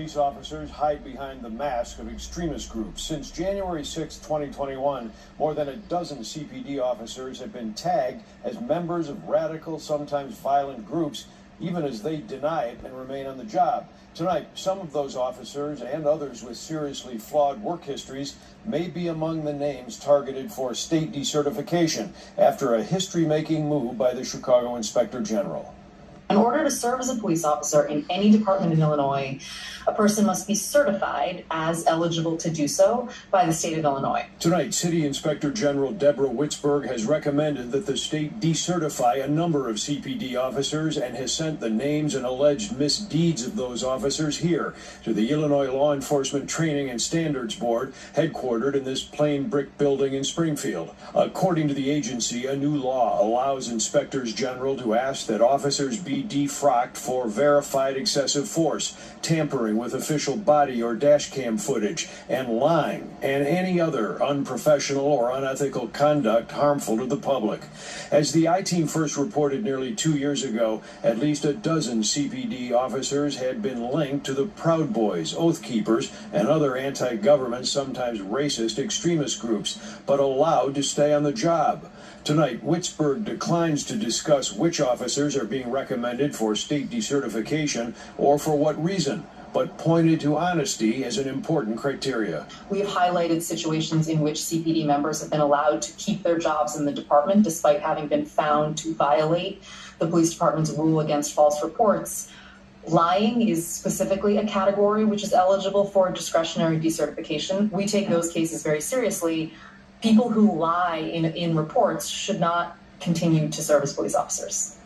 police officers hide behind the mask of extremist groups. Since January 6, 2021, more than a dozen CPD officers have been tagged as members of radical, sometimes violent groups, even as they deny it and remain on the job. Tonight, some of those officers and others with seriously flawed work histories may be among the names targeted for state decertification after a history-making move by the Chicago Inspector General. In order to serve as a police officer in any department in Illinois, a person must be certified as eligible to do so by the state of Illinois. Tonight, City Inspector General Deborah Witzberg has recommended that the state decertify a number of CPD officers and has sent the names and alleged misdeeds of those officers here to the Illinois Law Enforcement Training and Standards Board, headquartered in this plain brick building in Springfield. According to the agency, a new law allows inspectors general to ask that officers be defrocked for verified excessive force, tampering with official body or dash cam footage, and lying, and any other unprofessional or unethical conduct harmful to the public. As the I-Team first reported nearly 2 years ago, at least a dozen CPD officers had been linked to the Proud Boys, Oath Keepers, and other anti-government, sometimes racist extremist groups, but allowed to stay on the job. Tonight, Witzberg declines to discuss which officers are being recommended for state decertification or for what reason, but pointed to honesty as an important criteria. We have highlighted situations in which CPD members have been allowed to keep their jobs in the department despite having been found to violate the police department's rule against false reports. Lying is specifically a category which is eligible for discretionary decertification. We take those cases very seriously. People who lie in reports should not continue to serve as police officers.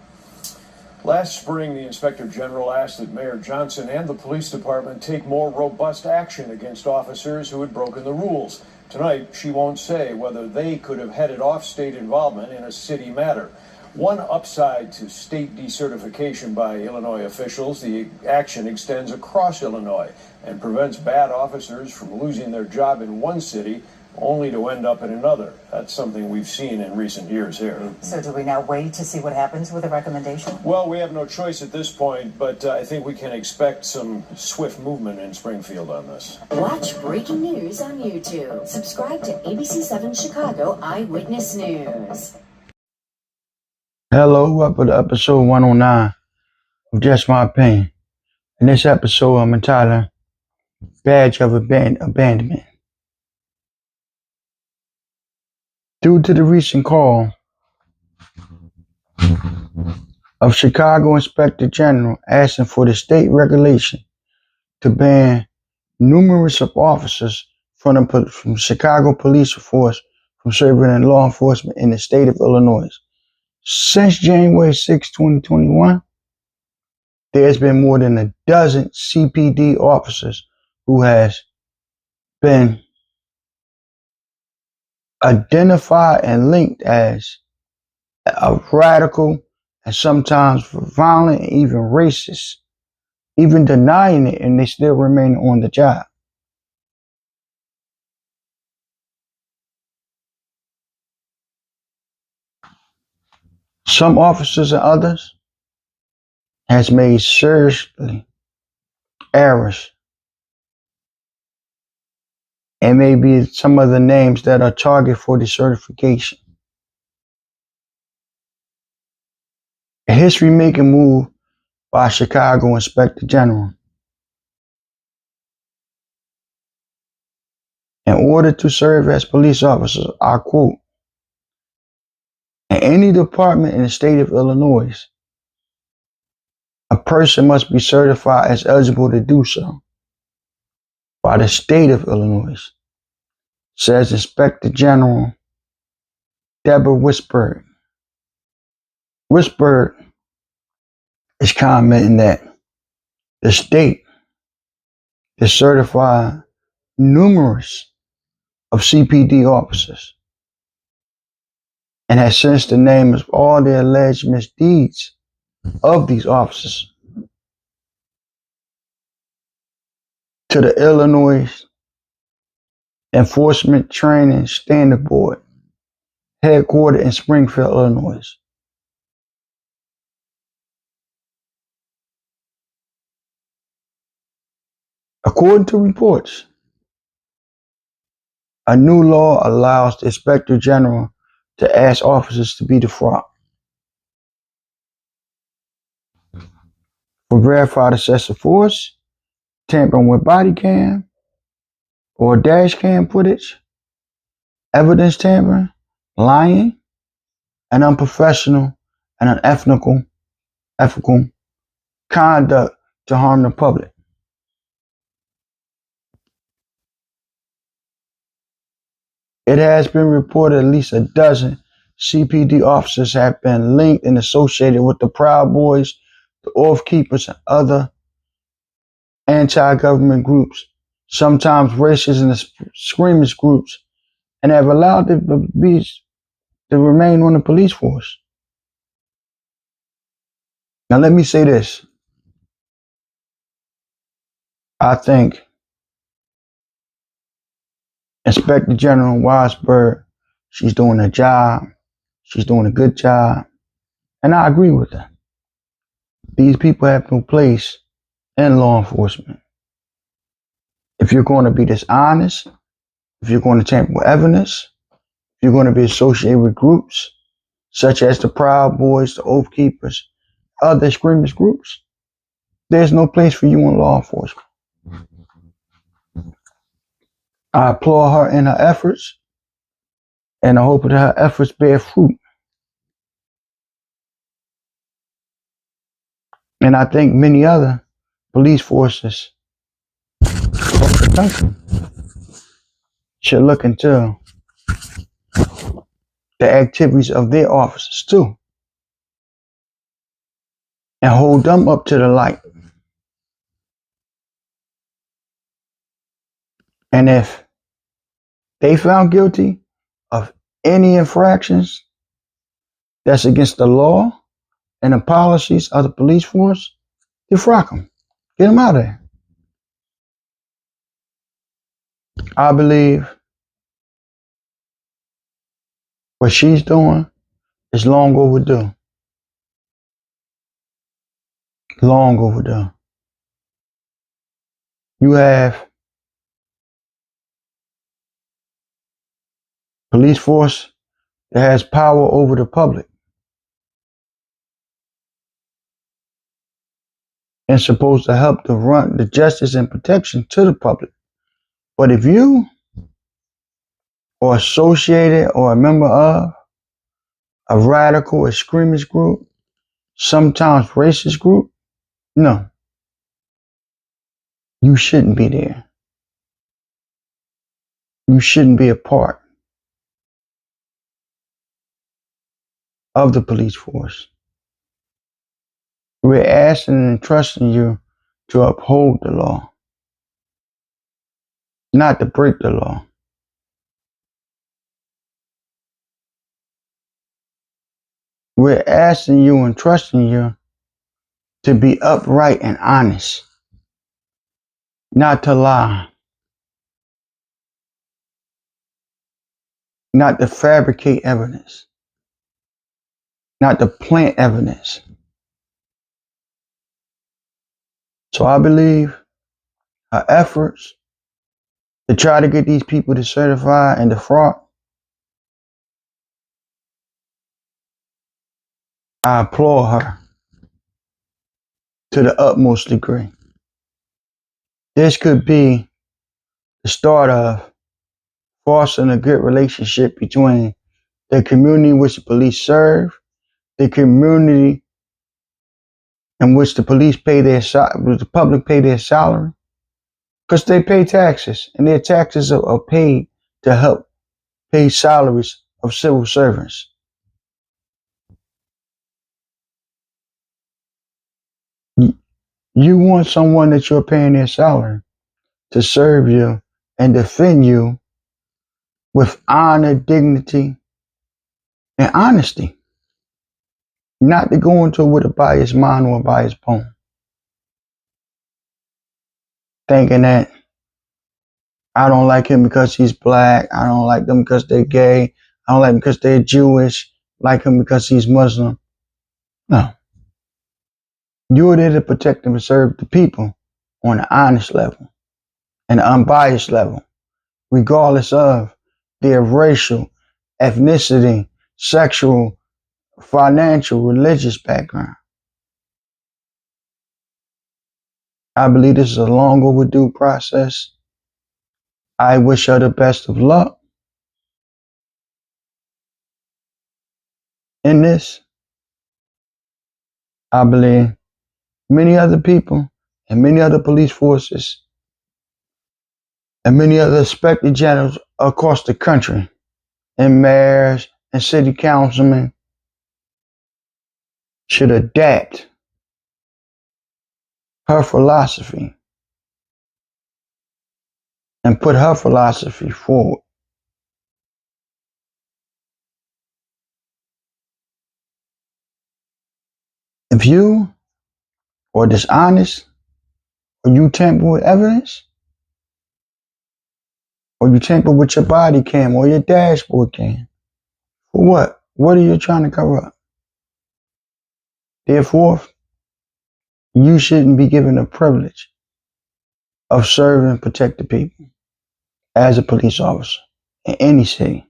Last spring, the Inspector General asked that Mayor Johnson and the police department take more robust action against officers who had broken the rules. Tonight, she won't say whether they could have headed off state involvement in a city matter. One upside to state decertification by Illinois officials, the action extends across Illinois and prevents bad officers from losing their job in one city only to end up in another. That's something we've seen in recent years here. So do we now wait to see what happens with the recommendation? Well, we have no choice at this point, but I think we can expect some swift movement in Springfield on this. Watch breaking news on YouTube. Subscribe to ABC7 Chicago Eyewitness News. Hello, welcome to episode 109 of Just My Opinion. In this episode, I'm entitled Badge of Abandonment. Due to the recent call of Chicago Inspector General asking for the state regulation to ban numerous of officers from Chicago Police Force from serving in law enforcement in the state of Illinois. Since January 6, 2021, there has been more than a dozen CPD officers who has been identified and linked as a radical and sometimes violent and even racist, even denying it, and they still remain on the job. Some officers and others has made seriously errors, and maybe some of the names that are targeted for decertification. A history-making move by Chicago Inspector General. In order to serve as police officers, I quote, in any department in the state of Illinois, a person must be certified as eligible to do so by the state of Illinois, says Inspector General Deborah Witzberg. Witzberg is commenting that the state has certified numerous of CPD officers and has sent the names of all the alleged misdeeds of these officers to the Illinois Enforcement Training Standard Board, headquartered in Springfield, Illinois. According to reports, a new law allows the Inspector General to ask officers to be defrauded for verified excessive force, tampering with body cam or dash cam footage, evidence tampering, lying, and unprofessional and unethical ethical conduct to harm the public. It has been reported at least a dozen CPD officers have been linked and associated with the Proud Boys, the Oath Keepers, and other anti-government groups, sometimes racist and extremist groups, and have allowed them to remain on the police force. Now let me say this. I think Inspector General Weisberg, she's doing a job. She's doing a good job. And I agree with her. These people have no place in law enforcement. If you're going to be dishonest, if you're going to tamper with evidence, if you're going to be associated with groups such as the Proud Boys, the Oath Keepers, other extremist groups, there's no place for you in law enforcement. I applaud her in her efforts, and I hope that her efforts bear fruit. And I think many other police forces across the country should look into the activities of their officers too, and hold them up to the light. And if they found guilty of any infractions that's against the law and the policies of the police force, defrock them. Get them out of there. I believe what she's doing is long overdue. Long overdue. You have police force that has power over the public and supposed to help to run the justice and protection to the public. But if you are associated or a member of a radical extremist group, sometimes racist group, no, you shouldn't be there. You shouldn't be a part of the police force. We're asking and trusting you to uphold the law, not to break the law. We're asking you and trusting you to be upright and honest, not to lie, not to fabricate evidence, not to plant evidence. So I believe her efforts to try to get these people to certify and defraud, I applaud her to the utmost degree. This could be the start of fostering a good relationship between the community in which the police serve, the community in which the police pay the public pay their salary, because they pay taxes, and their taxes are paid to help pay salaries of civil servants. You want someone that you're paying their salary to serve you and defend you with honor, dignity, and honesty. Not to go into it with a biased mind or a biased bone. Thinking that I don't like him because he's black, I don't like them because they're gay, I don't like him because they're Jewish, I like him because he's Muslim. No. You're there to protect and serve the people on an honest level. an unbiased level, regardless of their racial, ethnicity, sexual, financial, religious background. I believe this is a long overdue process. I wish her the best of luck in this. I believe many other people and many other police forces and many other inspector generals across the country and mayors and city councilmen should adapt her philosophy and put her philosophy forward. If you are dishonest, or you tamper with evidence, or you tamper with your body cam or your dashboard cam, for what? What are you trying to cover up? Therefore, you shouldn't be given the privilege of serving and protect the people as a police officer in any city.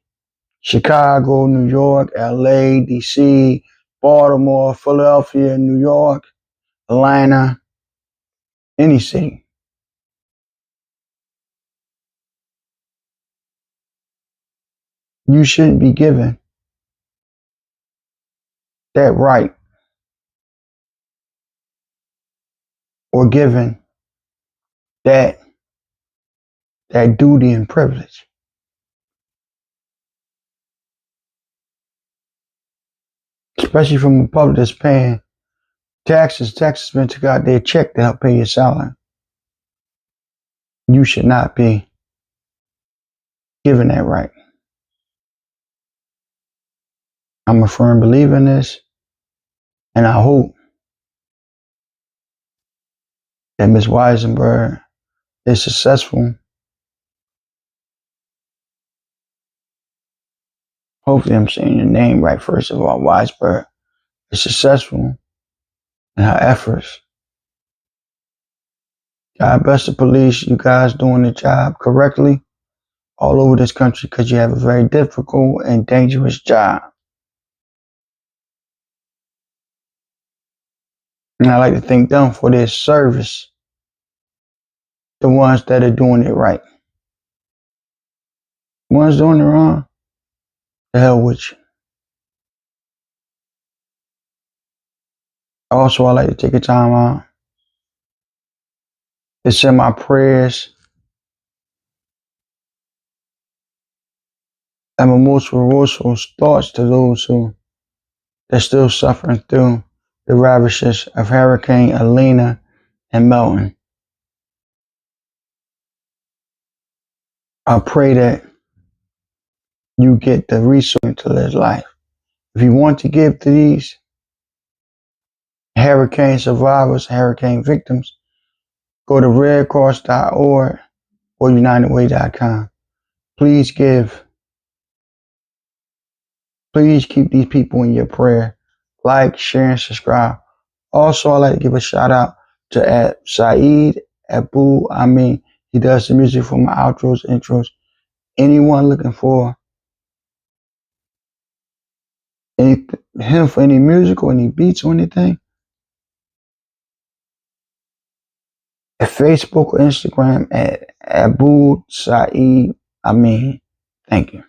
Chicago, New York, LA, DC, Baltimore, Philadelphia, New York, Atlanta, any city. You shouldn't be given that right or given that duty and privilege. Especially from the public that's paying taxes. Taxes been took out their check to help pay your salary. You should not be given that right. I'm a firm believer in this, and I hope that Ms. Weisenberg is successful. Hopefully I'm saying your name right, first of all. Weisberg is successful in her efforts. God bless the police, you guys doing the job correctly all over this country, because you have a very difficult and dangerous job. And I like to thank them for their service, the ones that are doing it right. The ones doing it wrong, the hell with you. Also, I like to take a time out to send my prayers and my most ferocious thoughts to those who are still suffering through the ravages of Hurricane Elena and Milton. I pray that you get the resources to live life. If you want to give to these hurricane survivors, hurricane victims, go to redcross.org or unitedway.com. Please give. Please keep these people in your prayer. Like, share, and subscribe. Also, I'd like to give a shout out to Saeed Abu Amin. He does the music for my outros, intros. Anyone looking for him for any music or any beats or anything, at Facebook or Instagram at Abu Saeed Amin. Thank you.